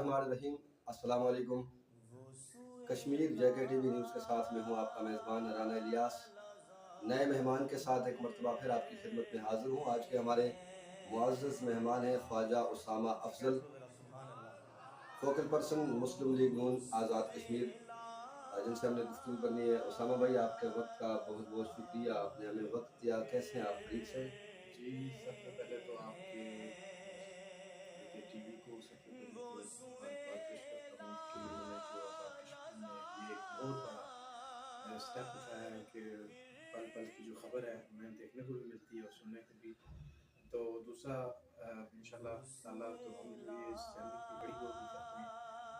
बिस्मिल्लाहिर्रहमानिर्रहीम। अस्सलाम वालेकुम। कश्मीर जेके टीवी न्यूज़ के साथ में हूँ आपका मेज़बान राना इलियास। नए मेहमान के साथ एक मरतबा फिर आपकी खिदमत में हाज़िर हूँ। आज के हमारे मुअज़्ज़ज़ मेहमान हैं ख्वाजा उसामा अफ़ज़ल, फ़ोकल पर्सन मुस्लिम लीग नून आज़ाद कश्मीर, जिनसे हमने गुफ्तगू करनी है। उसामा भाई, आपके वक़्त का बहुत-बहुत शुक्रिया, आपने हमें वक़्त दिया। कैसे हैं आप? खैरियत से हैं? जी, सबसे पहले तो आपके जेके टीवी को सबसे पहले तो मुबारकबाद पेश करता हूँ कि इन्होंने जो आज़ाद कश्मीर में ये एक बहुत बड़ा स्टेप उठाया है कि पल-पल की जो खबर है हमें देखने को भी मिलती है और सुनने को भी। तो दूसरा इंशाल्लाह ताला तो हम जो ये इस चैनल की बड़ी वो भी करते हैं।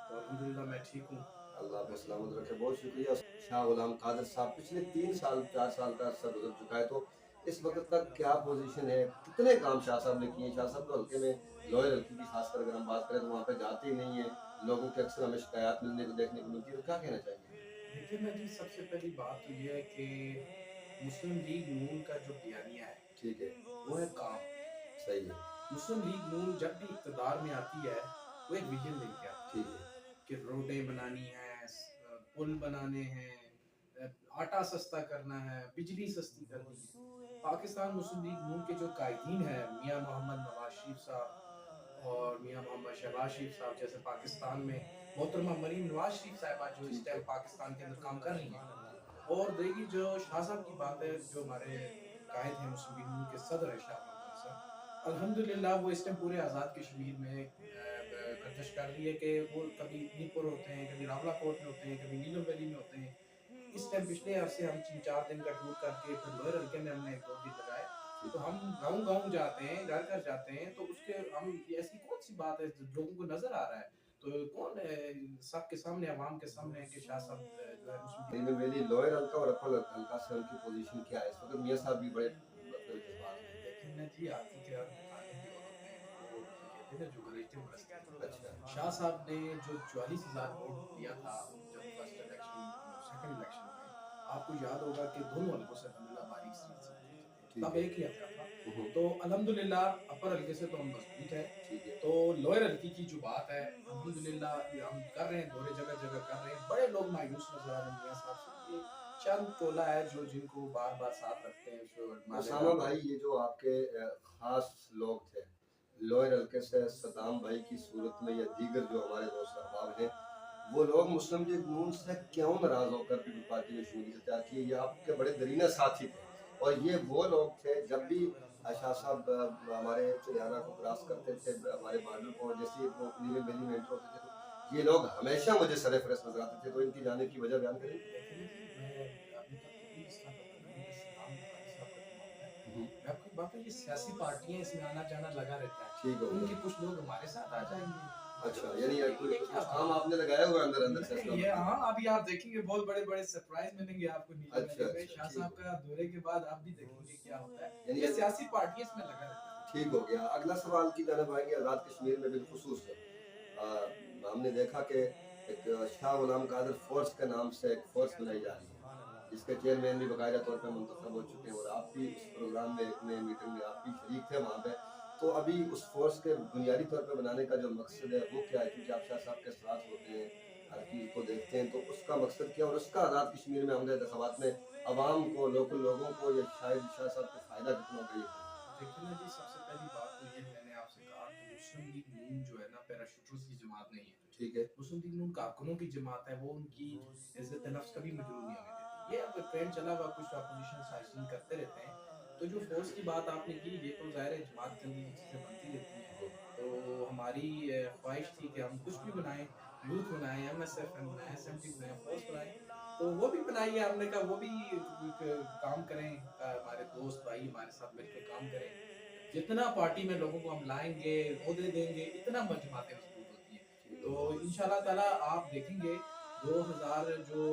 तो अल्हम्दुलिल्लाह मैं ठीक हूँ। अल्लाह आपको बाकी सलामत रखे। बहुत शुक्रिया शाह गुलाम कादिर साहब। पिछले 3 साल 4 साल का अरसा गुज़र चुका है, तो इस वक़्त तक क्या पोज़ीशन है? कितने काम शाह साहब ने किए? शाह साहब तो हल्के में लोअर हल्के की ख़ासकर अगर हम बात करें तो वहाँ पे जाते ही नहीं हैं। लोगों के अक्सर हमें शिकायत मिलने को देखने को मिलती है, तो क्या कहना चाहेंगे? देखिए ना जी, सबसे पहली बात तो ये है कि मुस्लिम लीग नून का जो बयानिया है, ठीक है, वो है काम। सही है, मुस्लिम लीग नून जब भी इक़्तिदार में आती है, वो एक विज़न लेके आती ठीक है है, कि रोडें बनानी हैं, पुल बनाने हैं, आटा सस्ता करना है, बिजली सस्ती करनी है। पाकिस्तान मुस्लिम लीग नून के जो कायदीन हैं, मियाँ मोहम्मद नवाज़ शरीफ साहब और मियाँ मोहम्मद शहबाज शरीफ साहब जैसे पाकिस्तान में मोहतरमा मरीम नवाज़ शरीफ साहिबा जो इस ठीक टाइम है। पाकिस्तान के अंदर काम कर रही हैं। और देखिए जो शाह साहब की बात है, जो हमारे कायद हैं मुस्लिम लीग नून के सदर हैं शाह महमूद हसन, अल्हम्दुलिल्लाह वो इस टाइम पूरे आज़ाद कश्मीर में गर्दिश कर रही है कि वो कभी नीपुर होते हैं, कभी रावलाकोट में होते हैं, कभी नीलम वैली में होते हैं। इस टाइम पिछले अरसे हम 3-4 दिन का टूर करके फिर लोअर हल्के में हमने 1-2 दिन लगाए। तो हम गाँव-गाँव जाते हैं, घर-घर जाते हैं, तो उसके हम ये ऐसी कौन-सी बात है जो लोगों को नज़र आ रहा है? तो कौन सबके सामने, अवाम के सामने है कि शाह साहब जो है मुस्लिम लीग नीलम वैली लोअर हल्का और अपर हल्का से उनकी पोज़ीशन क्या है? इस वक़्त मियाँ साहब भी बड़े मतलब जज़्बात में हैं। देखिए ना जी, आती के और दिखाने की औरत है, वो जो कहते हैं ना, जो गरजते वो रचते हैं। अच्छा, शाह साहब ने जो 44,000 वोट लिया था जब फर्स्ट इलेक्शन सेकंड इलेक्शन में, आपको याद होगा कि दोनों हलकों से अल्हम्दुलिल्लाह बारीक सीट से वो जीते थे। ठीक तब है। एक ही हलका था। हुँ, हुँ, तो अल्हम्दुलिल्लाह अपर हलके से तो हम मजबूत हैं। ठीक है। तो लोअर हल्के की जो बात है, अल्हम्दुलिल्लाह ये हम कर रहे हैं, दौरे जगह-जगह कर रहे हैं। बड़े लोग मायूस नज़र आ रहे हैं मियाँ साहब से। ये चंद टोला है जो जिनको बार-बार साथ रखते हैं, जो उसामा मालेगार भाई, लोग। ये जो आपके ख़ास लोग थे, लोअर हल्के से सद्दाम भाई की सूरत में या दीगर जो हमारे दोस्त अहबाब हैं, वो लोग मुस्लिम लीग नून से क्यों नाराज़ होकर पीपल पार्टी में शमूलियत इख्तियार की? ये आपके बड़े दरीना साथी थे और ये वो लोग थे जब भी शाह साहब हमारे हरियाणा को क्रॉस करते थे, हमारे बॉर्डर को जैसे ही वो नीलम वैली में एंटर होते थे, तो ये लोग हमेशा मुझे सर-ए-फ़हरिस्त नज़र आते थे, तो इनकी जाने की वजह बयान करेंगे? देखिए ना जी, मैं अभी तक तो नहीं इसका पता लगा कि सद्दाम भाई साहब का जो मामला है। हुँ, मैं आपको एक बात बताऊँ, ये सियासी पार्टियाँ इसमें आना-जाना लगा रहता है। ठीक हो उनके गया। कुछ लोग हमारे साथ आ जाएँगे, हमारे अच्छा, लोग यानी चले जाएँगे, कोई ये क्या कुछ बात काम है? आपने लगाया हुआ है अंदर-अंदर से, इसका नहीं, ये मतलब है। हाँ, अभी आप देखेंगे बहुत बड़े-बड़े सरप्राइज़ मिलेंगे आपको नीले अच्छा, वैली में। अच्छा, शाह ठीक साहब हो का गया। दौरे के बाद आप भी देखेंगे क्या होता है। यानी ये सियासी पार्टियाँ इसमें लगा रहता है। ठीक हो गया। अगला सवाल की जानिब आएँगे आज़ाद कश्मीर में बिलख़ुसूस हमने देखा कि एक शाह गुलाम कादिर फ़ोर्स के नाम से एक फ़ोर्स बनाई जा रही है, जिसके चेयरमैन भी बाकायदा तौर पे मुंतखब हो चुके हैं और आप भी उस प्रोग्राम में एक में मीटिंग में आप भी शरीक थे वहाँ पे। तो अभी उस फ़ोर्स के बुनियादी तौर पे बनाने का जो मकसद है वो क्या है? क्योंकि आप शाह साहब के साथ होते हैं, हर चीज़ को देखते हैं, तो उसका मकसद क्या है और उसका आज़ाद कश्मीर में आमदा इंतखाबात में अवाम को, लोकल लोगों को या शायद शाह साहब को फ़ायदा कितना होगा, ये बताइए? देखिए ना जी, सबसे पहली बात तो ये मैंने आपसे कहा कि मुस्लिम लीग नून जो है ना, पैराशूटर्स की जमात नहीं है। ठीक है, मुस्लिम लीग नून कारकुनों की जमात है, वो उनकी इज़्ज़त नफ्स कभी मजरूह नहीं होने देती। ये अब ट्रेंड चला हुआ, कुछ अपोज़िशन साजिश करते रहते हैं। तो जो फ़ोर्स की बात आपने की, ये तो ज़ाहिर है जमात के अंदर ये चीज़ें बनती रहती हैं। तो हमारी ख्वाहिश थी कि हम कुछ भी बनाएँ, यूथ बनाएँ, एमएसएफ बनाएँ, एसएमटी बनाएँ, फ़ोर्स बनाएँ। तो वो भी बनाई है, हमने कहा वो भी काम करें, हमारे दोस्त भाई हमारे साथ मिलके काम करें। जितना पार्टी में लोगों को हम लाएँगे, ओहदे देंगे, इतना जमातें मजबूत होती हैं। ठीक हो तो गया। इंशाल्लाह ताला आप देखेंगे 2000 जो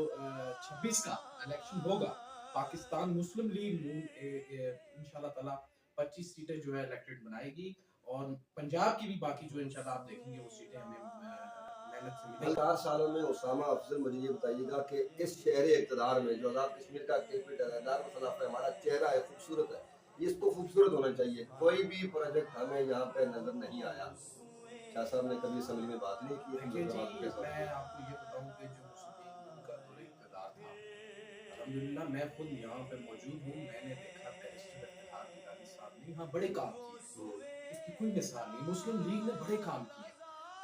26 का इलेक्शन होगा, पाकिस्तान मुस्लिम लीग नून इंशाल्लाह ताला 25 सीटें जो है इलेक्टेड बनाएगी और पंजाब की भी बाकी जो इंशाल्लाह आप देखेंगे वो सीटें हमें मेहनत से हल मिलेंगी। 4 सालों में उसामा अफ़ज़ल, मुझे ये बताइएगा कि इस शहर इक़्तिदार में जो आज़ाद कश्मीर का कैपिटल है, दारुल-ख़िलाफ़ा है, हमारा चेहरा है, खूबसूरत है, ये इसको खूबसूरत होना चाहिए। कोई भी प्रोजेक्ट हमें यहाँ पे नज़र नहीं आया। शाह साहब ने कभी असम्बली में बात नहीं की? देखिए जी, मुजफ्फराबाद के साथ? मैं आपको ये बताऊँ कि जो मुस्लिम लीग का दौर इक़्तिदार था, अल्हम्दुलिल्लाह मैं खुद यहाँ पे मौजूद हूँ, मैंने देखा बैरिस्टर इफ्तिखार गिलानी साहब ने यहाँ बड़े काम किए हैं, हुँ, उसकी कोई मिसाल नहीं। मुस्लिम लीग ने बड़े काम किए हैं।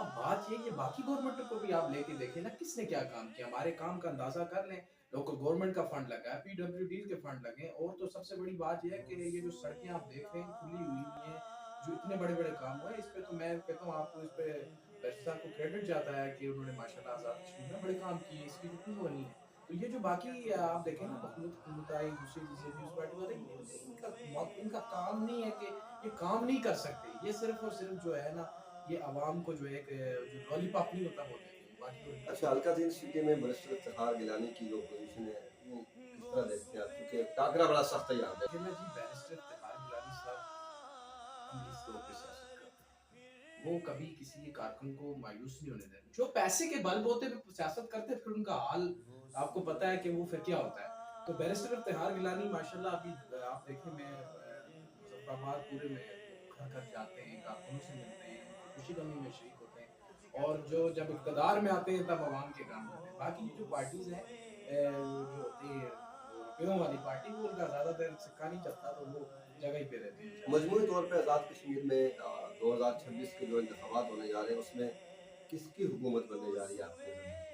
अब बात ये है कि बाकी गवर्नमेंटों को भी आप लेके देखें ना, किसने क्या काम किया? हमारे काम का अंदाज़ा कर लें, लोकल गवर्नमेंट का फंड लगा है, पीडब्ल्यूडी के फंड लगे हैं, और तो सबसे बड़ी बात ये है कि ये जो सड़कें आप देख रहे हैं खुली हुई हैं, जो इतने बड़े-बड़े काम हुए हैं, इस पे तो मैं कहता हूँ आपको इस पे बैरिस्टर साहब को क्रेडिट जाता है कि उन्होंने माशाल्लाह आज़ाद कश्मीर में बड़े काम किए, इसकी तो कोई वो नहीं है। तो ये जो बाकी आप देखें ना हुकूमत आई, दूसरी चीज़ें न्यूज़ पार्टी वाले, इनका काम नहीं है कि ये काम नहीं कर सकते। ये सिर्फ़ और सिर्फ़ जो है ना, ये अवाम को जो है एक जो लॉलीपॉप नहीं होता वो देते हैं, बाकी तो इनका अच्छा, हल्का-तीन सिटी में बैरिस्टर इफ्तिखार गिलानी की जो पोज़ीशन है, वो किस तरह देखते हैं आप? क्योंकि टाकरा बड़ा सख्त है यहाँ पे। देखिए ना जी, बैरिस्टर इफ्तिखार गिलानी साहब अमली तौर पे सियासत करते हैं। वो कभी किसी के कारकुन को मायूस नहीं होने देते। जो पैसे के बलबूते पे सियासत करते हैं, फिर उनका हाल आपको पता है कि वो फिर क्या होता है। तो बैरिस्टर इफ्तिखार गिलानी माशाल्लाह अभी आप देखें, मैं मुज़फ्फराबाद पूरे में घर-घर जाते हैं, कारकुनों से मिलते हैं, उनकी खुशी-गमी में शरीक होते हैं, और जो जब इक़्तिदार में आते हैं तब अवाम के काम करते हैं। बाकी जो पार्टीज़ हैं जो होती है वो रुपयों वाली पार्टी, वो उनका ज़्यादा देर सिक्का नहीं चलता, तो वो जगह ही पे रहते हैं इंशाल्लाह। मजमूई तौर पे आज़ाद कश्मीर में 2026 के जो इंतखाबात होने जा रहे हैं, उसमें किसकी हुकूमत बनने जा रही है आपकी नज़र में?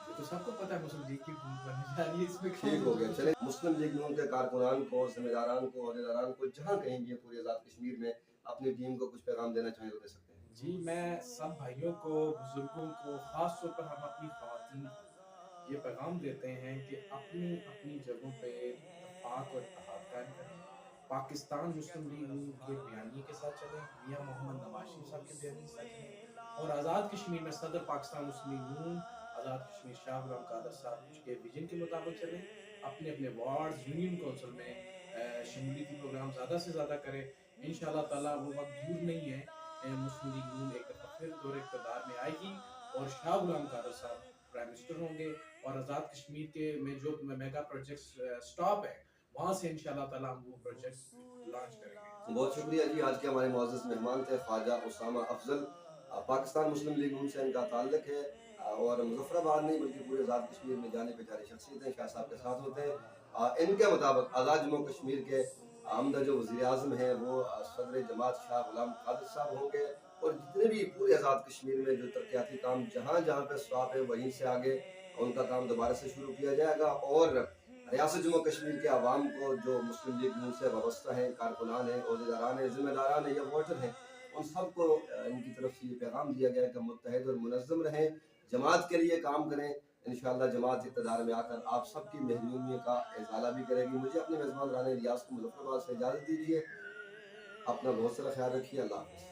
ये तो सबको पता है मुस्लिम लीग की हुकूमत बनने जा रही है, इसमें कौन ठीक हो मुझे गया। कुछ। चलें, मुस्लिम लीग नून के कारकुनान को, ज़िम्मेदारान को, अहदेदारान को जहाँ कहीं भी पूरे आज़ाद कश्मीर में अपनी टीम को कुछ पैगाम देना चाहें तो दे सकते हैं। जी, मैं सब भाइयों को, बुजुर्गों को, खास तौर पर हम अपनी खवातीन को ये पैगाम देते हैं कि अपनी अपनी जगहों पे इत्तेफाक और इत्तेहाद कायम करें। पाकिस्तान मुस्लिम लीग नून के बयानिए के साथ चलें, मियाँ मोहम्मद नवाज शरीफ साहब के बयानिए के साथ चलें, और आज़ाद कश्मीर में सदर पाकिस्तान मुस्लिम लीग नून, आज़ाद कश्मीर शाह गुलाम कादर साहब के विजन के मुताबिक चलें। अपने अपने वार्ड्स, यूनियन कौंसिल में शमूलियती प्रोग्राम ज़्यादा से ज़्यादा करें। इंशाअल्लाह ताला वो वक़्त दूर नहीं है, मुस्लिम लीग नून एक दफ़ा फिर दौरे इक़्तिदार में आएगी, और शाह गुलाम कादर साहब प्राइम मिनिस्टर होंगे, और आज़ाद कश्मीर के में जो मेगा प्रोजेक्ट्स स्टॉप है, वहाँ से इंशाअल्लाह ताला हम वो प्रोजेक्ट्स लॉन्च करेंगे। बहुत शुक्रिया जी, आज के हमारे मुअज़्ज़ज़ मेहमान थे ख्वाजा उसामा अफ़ज़ल। पाकिस्तान मुस्लिम लीग नून से इनका ताल्लुक है, और मुज़फ़्फ़राबाद नहीं बल्कि पूरे आज़ाद कश्मीर में जाने पहचानी शख्सियत है, शाह साहब के साथ होते हैं। इनके मुताबिक आज़ाद जम्मू कश्मीर के आमदा जो वज़ीर आज़म हैं वो सदर जमात शाह गुलाम कादिर साहब होंगे, और जितने भी पूरे आज़ाद कश्मीर में जो तरक्याती काम जहाँ जहाँ पे स्टॉप है वहीं से आगे उनका काम दोबारा से शुरू किया जाएगा, और रियासत जम्मू कश्मीर के आवाम को जो मुस्लिम लीग नून से वाबस्ता हैं, कारकुनान हैं, अहदेदारान हैं, ज़िम्मेदारान हैं या वोटर हैं, उन सबको इनकी तरफ से ये पैगाम दिया गया है कि मुत्तहिद और मुनज़्ज़म रहें, जमात के लिए काम करें। इंशाअल्लाह जमात इक़्तिदार में आकर आप सबकी महरूमियों का इज़ाला भी करेगी। मुझे अपने मेज़बान राना इलियास को मुज़फ़्फ़राबाद से इजाज़त दीजिए। अपना बहुत सारा ख्याल रखिए। अल्लाह हाफ़िज़।